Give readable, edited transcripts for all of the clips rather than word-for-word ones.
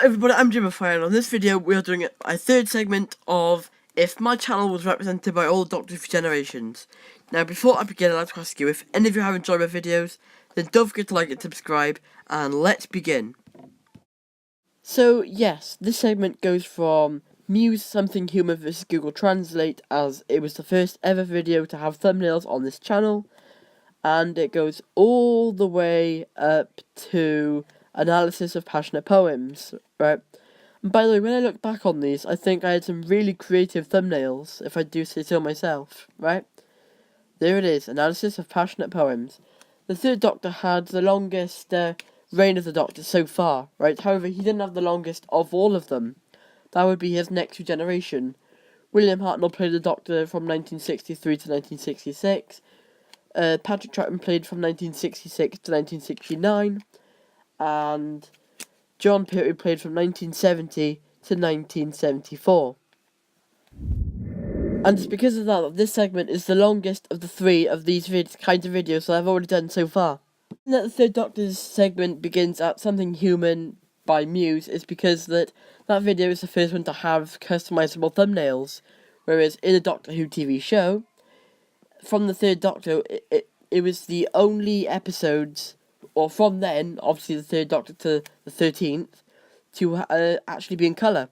everybody, I'm Jim and on this video we are doing a third segment of if my channel was represented by all the Doctor Who generations. Now before I begin, I'd like to ask you, if any of you have enjoyed my videos, then don't forget to like and subscribe, and let's begin. So yes, this segment goes from Muse Something Human vs Google Translate, as it was the first ever video to have thumbnails on this channel, and it goes all the way up to analysis of passionate poems, right? And by the way, when I look back on these, I think I had some really creative thumbnails, if I do say so myself, right? There it is, analysis of passionate poems. The Third Doctor had the longest reign of the Doctor so far, right? However, he didn't have the longest of all of them. That would be his next generation. William Hartnell played the Doctor from 1963 to 1966. Patrick Troughton played from 1966 to 1969. And John Pertwee played from 1970 to 1974. And it's because of that this segment is the longest of the three of these kinds of videos that I've already done so far. And that the Third Doctor's segment begins at Something Human by Muse is because that video is the first one to have customizable thumbnails, whereas in the Doctor Who TV show, from the Third Doctor, it was the only episodes, or from then, obviously the Third Doctor to the 13th, to actually be in colour.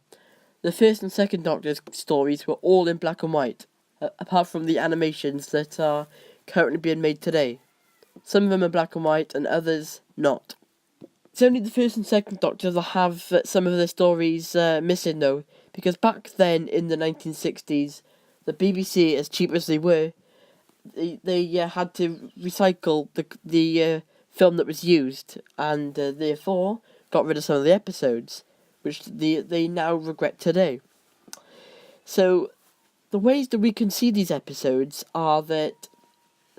The first and second Doctor's stories were all in black and white, apart from the animations that are currently being made today. Some of them are black and white, and others not. It's only the first and second Doctors that have some of their stories missing, though, because back then, in the 1960s, the BBC, as cheap as they were, they had to recycle the film that was used, and therefore got rid of some of the episodes, which they now regret today. So the ways that we can see these episodes are that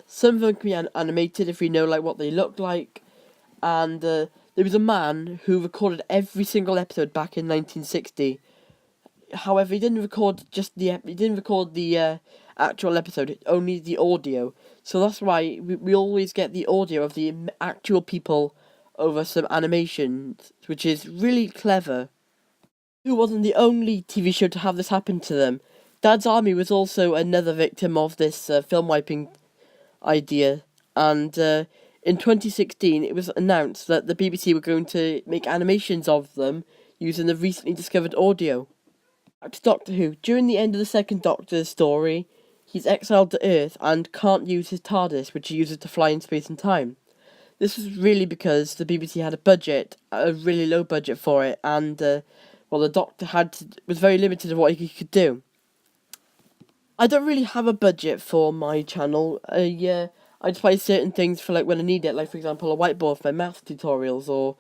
some of them can be animated if we know like what they look like, and there was a man who recorded every single episode back in 1960. However, he didn't record the actual episode, only the audio. So that's why we always get the audio of the actual people over some animations, which is really clever. Who wasn't the only TV show to have this happen to them. Dad's Army was also another victim of this film wiping idea, and in 2016 it was announced that the BBC were going to make animations of them using the recently discovered audio. Back to Doctor Who. During the end of the second Doctor's story, he's exiled to Earth and can't use his TARDIS, which he uses to fly in space and time. This was really because the BBC had a really low budget for it, and the Doctor was very limited of what he could do. I don't really have a budget for my channel. I just buy certain things for like when I need it, like for example a whiteboard for my maths tutorials, or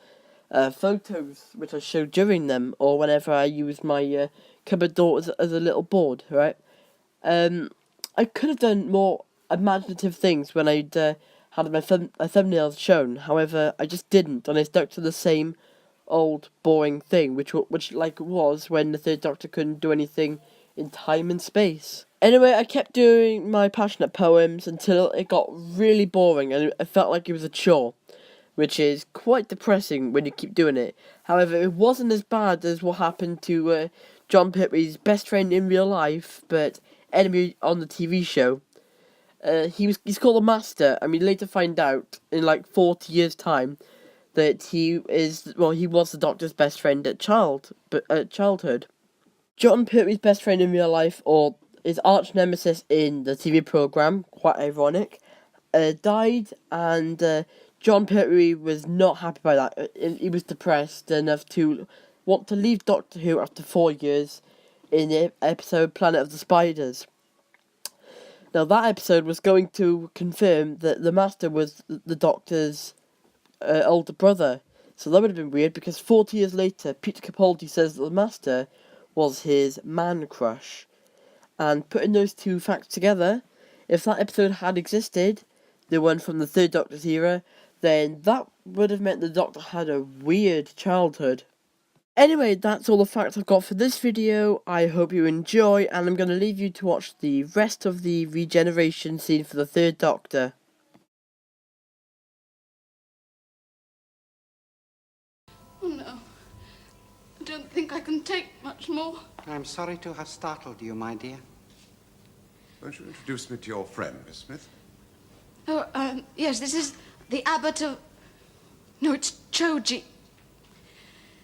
photos which I show during them, or whenever I use my cupboard door as a little board, right? I could have done more imaginative things when I'd had my thumbnails shown. However, I just didn't, and I stuck to the same old boring thing, which was when the Third Doctor couldn't do anything in time and space. Anyway, I kept doing my passionate poems until it got really boring and I felt like it was a chore, which is quite depressing when you keep doing it. However, it wasn't as bad as what happened to John Pertwee's best friend in real life, but enemy on the TV show. He's called the Master, and we later find out in like 40 years' time that he was the Doctor's best friend at childhood. John Pertwee's best friend in real life, or his arch nemesis in the TV program, quite ironic, died, and John Pertwee was not happy by that. He was depressed enough to want to leave Doctor Who after 4 years in the episode Planet of the Spiders. Now that episode was going to confirm that the Master was the Doctor's older brother. So that would have been weird, because 40 years later, Peter Capaldi says that the Master was his man crush. And putting those two facts together, if that episode had existed, the one from the Third Doctor's era, then that would have meant the Doctor had a weird childhood. Anyway, that's all the facts I've got for this video. I hope you enjoy, and I'm going to leave you to watch the rest of the regeneration scene for the Third Doctor. Oh no. don't think I can take much more. I'm sorry to have startled you, my dear. Won't you introduce me to your friend, Miss Smith? Oh, yes, this is the abbot of... No, it's Choji.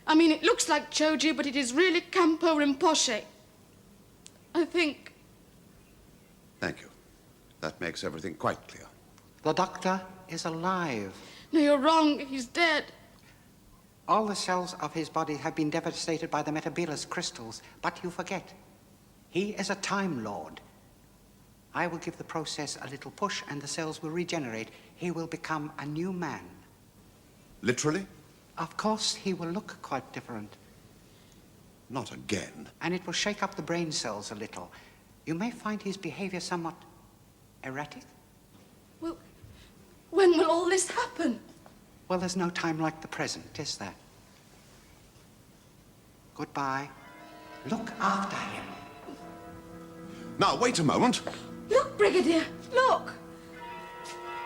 I mean, it looks like Choji, but it is really Campo Rinpoche. I think. Thank you. That makes everything quite clear. The doctor is alive. No, you're wrong. He's dead. All the cells of his body have been devastated by the metabolus crystals, but you forget. He is a Time Lord. I will give the process a little push and the cells will regenerate. He will become a new man. Literally? Of course, he will look quite different. Not again. And it will shake up the brain cells a little. You may find his behavior somewhat erratic. Well, when will all this happen? Well, there's no time like the present, is there? Goodbye. Look after him. Now, wait a moment. Look, Brigadier, look.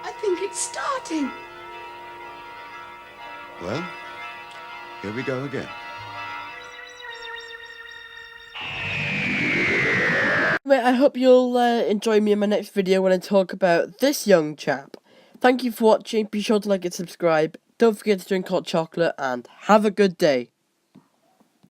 I think it's starting. Well, here we go again. Anyway, I hope you'll enjoy me in my next video when I talk about this young chap. Thank you for watching, be sure to like and subscribe, don't forget to drink hot chocolate, and have a good day.